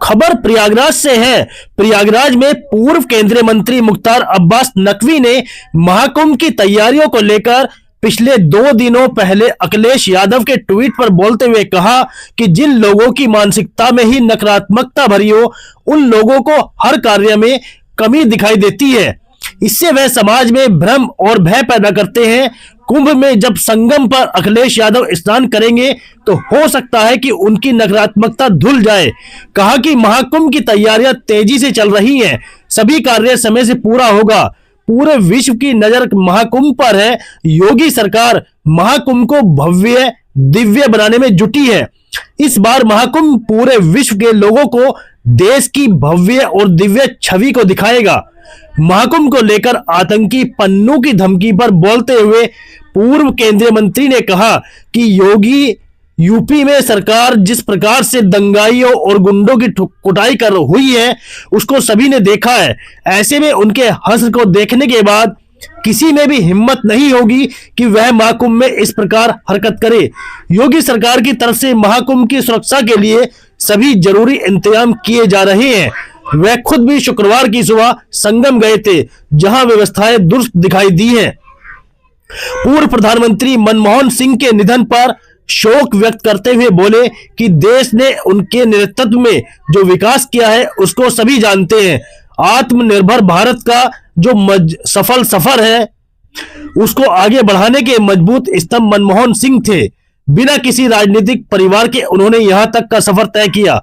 खबर प्रयागराज से है। प्रयागराज में पूर्व केंद्रीय मंत्री मुख्तार अब्बास नकवी ने महाकुंभ की तैयारियों को लेकर पिछले 2 दिनों पहले अखिलेश यादव के ट्वीट पर बोलते हुए कहा कि जिन लोगों की मानसिकता में ही नकारात्मकता भरी हो, उन लोगों को हर कार्य में कमी दिखाई देती है। इससे वह समाज में भ्रम और भय पैदा करते हैं। कुंभ में जब संगम पर अखिलेश यादव स्नान करेंगे तो हो सकता है कि उनकी नकारात्मकता धुल जाए। कहा कि महाकुंभ की तैयारियां तेजी से चल रही हैं, सभी कार्य समय से पूरा होगा। पूरे विश्व की नजर महाकुंभ पर है। योगी सरकार महाकुंभ को भव्य दिव्य बनाने में जुटी है। इस बार महाकुंभ पूरे विश्व के लोगों को देश की भव्य और दिव्य छवि को दिखाएगा। महाकुंभ को लेकर आतंकी पन्नू की धमकी पर बोलते हुए पूर्व केंद्रीय मंत्री ने कहा कि योगी यूपी में सरकार जिस प्रकार से दंगाइयों और गुंडों की कुटाई कर हुई है, उसको सभी ने देखा है। ऐसे में उनके हश्र को देखने के बाद किसी में भी हिम्मत नहीं होगी कि वह महाकुंभ में इस प्रकार हरकत करे। योगी सरकार की तरफ से महाकुंभ की सुरक्षा के लिए सभी जरूरी इंतजाम किए जा रहे हैं। वह खुद भी शुक्रवार की सुबह संगम गए थे, जहां व्यवस्थाएं दुरुस्त दिखाई दी हैं। पूर्व प्रधानमंत्री मनमोहन सिंह के निधन पर शोक व्यक्त करते हुए बोले कि देश ने उनके नेतृत्व में जो विकास किया है उसको सभी जानते हैं। आत्मनिर्भर भारत का जो सफल सफर है उसको आगे बढ़ाने के मजबूत स्तंभ मनमोहन सिंह थे। बिना किसी राजनीतिक परिवार के उन्होंने यहां तक का सफर तय किया।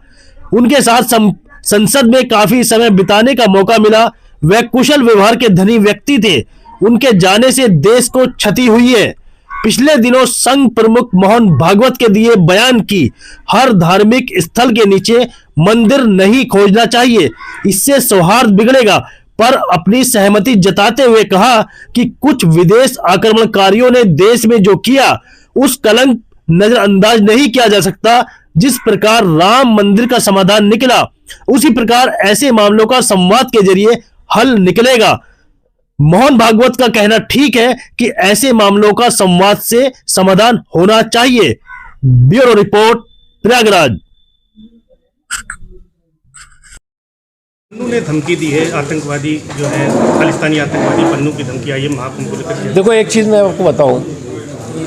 उनके साथ संसद में काफी समय बिताने का मौका मिला। वह कुशल व्यवहार के धनी व्यक्ति थे। उनके जाने से देश को क्षति हुई है। पिछले दिनों संघ प्रमुख मोहन भागवत के दिए बयान की हर धार्मिक स्थल के नीचे मंदिर नहीं खोजना चाहिए, इससे सौहार्द बिगड़ेगा, पर अपनी सहमति जताते हुए कहा कि कुछ विदेश आक्रमणकारियों ने देश में जो किया उस कलंक नजरअंदाज नहीं किया जा सकता। जिस प्रकार राम मंदिर का समाधान निकला, उसी प्रकार ऐसे मामलों का संवाद के जरिए हल निकलेगा। मोहन भागवत का कहना ठीक है कि ऐसे मामलों का संवाद से समाधान होना चाहिए। Bureau report, Prayagraj. पन्नू ने धमकी दी है, आतंकवादी जो है खालिस्तानी आतंकवादी पन्नू की धमकी आई है महाकुंभ को लेकर। देखो, एक चीज़ मैं आपको बताऊं,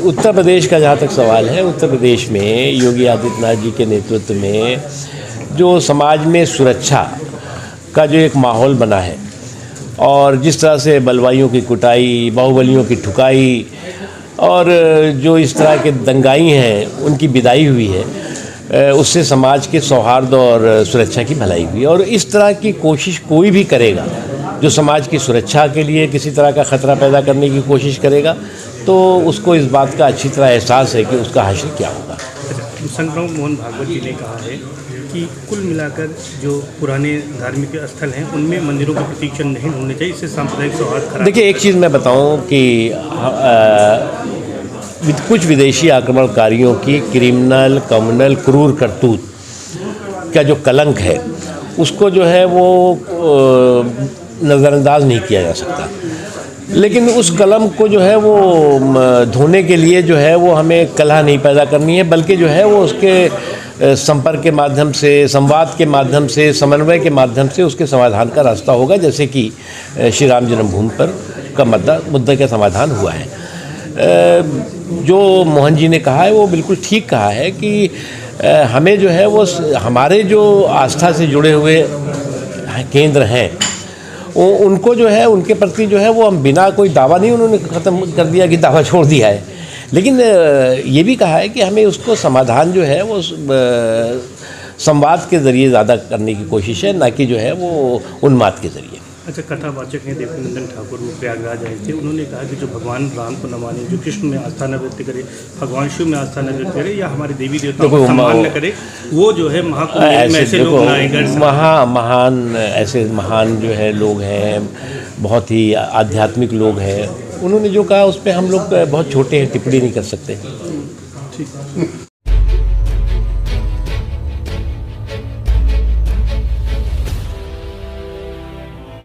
उत्तर प्रदेश का जहाँ तक सवाल है, उत्तर प्रदेश में योगी आदित्यनाथ जी के नेतृत्व में जो समाज में सुरक्षा का जो एक माहौल बना है और जिस तरह से बलवाइयों की कुटाई, बाहुबलियों की ठुकाई और जो इस तरह के दंगाई हैं उनकी विदाई हुई है, उससे समाज के सौहार्द और सुरक्षा की भलाई हुई। और इस तरह की कोशिश कोई भी करेगा जो समाज की सुरक्षा के लिए किसी तरह का ख़तरा पैदा करने की कोशिश करेगा, तो उसको इस बात का अच्छी तरह एहसास है कि उसका हश्र क्या होगा। संघ प्रमुख मोहन भागवत जी ने कहा है कि कुल मिलाकर जो पुराने धार्मिक स्थल हैं उनमें मंदिरों के प्रतीक नहीं ढूंढने चाहिए, इससे सांप्रदायिक सौहार्द खराब। देखिए, एक चीज़ मैं बताऊं कि कुछ विदेशी आक्रमणकारियों की क्रिमिनल कम्युनल क्रूर करतूत का जो कलंक है उसको जो है वो नज़रअंदाज नहीं किया जा सकता। लेकिन उस कलम को जो है वो धोने के लिए जो है वो हमें कलह नहीं पैदा करनी है, बल्कि जो है वो उसके संपर्क के माध्यम से, संवाद के माध्यम से, समन्वय के माध्यम से उसके समाधान का रास्ता होगा। जैसे कि श्री राम जन्मभूमि पर का मुद्दा का समाधान हुआ है। जो मोहन जी ने कहा है वो बिल्कुल ठीक कहा है कि हमें जो है वो हमारे जो आस्था से जुड़े हुए केंद्र हैं उनको जो है उनके प्रति जो है वो हम बिना कोई दावा नहीं, उन्होंने ख़त्म कर दिया कि दावा छोड़ दिया है, लेकिन ये भी कहा है कि हमें उसको समाधान जो है वो संवाद के ज़रिए ज़्यादा करने की कोशिश है, ना कि जो है वो उन्माद के ज़रिए। अच्छा, कथावाचक हैं देवकीनंदन ठाकुर, वो प्रयागराज आए थे। उन्होंने कहा कि जो भगवान राम को न माने, जो कृष्ण में आस्था न व्यक्त करे, भगवान शिव में आस्था न व्यक्त करे या हमारे देवी देवताओं को सम्मान न करे, वो जो है महाकुंभ में ऐसे लोग महान ऐसे महान जो है लोग हैं, बहुत ही आध्यात्मिक लोग हैं। उन्होंने जो कहा उस पर हम लोग बहुत छोटे हैं, टिप्पणी नहीं कर सकते। ठीक।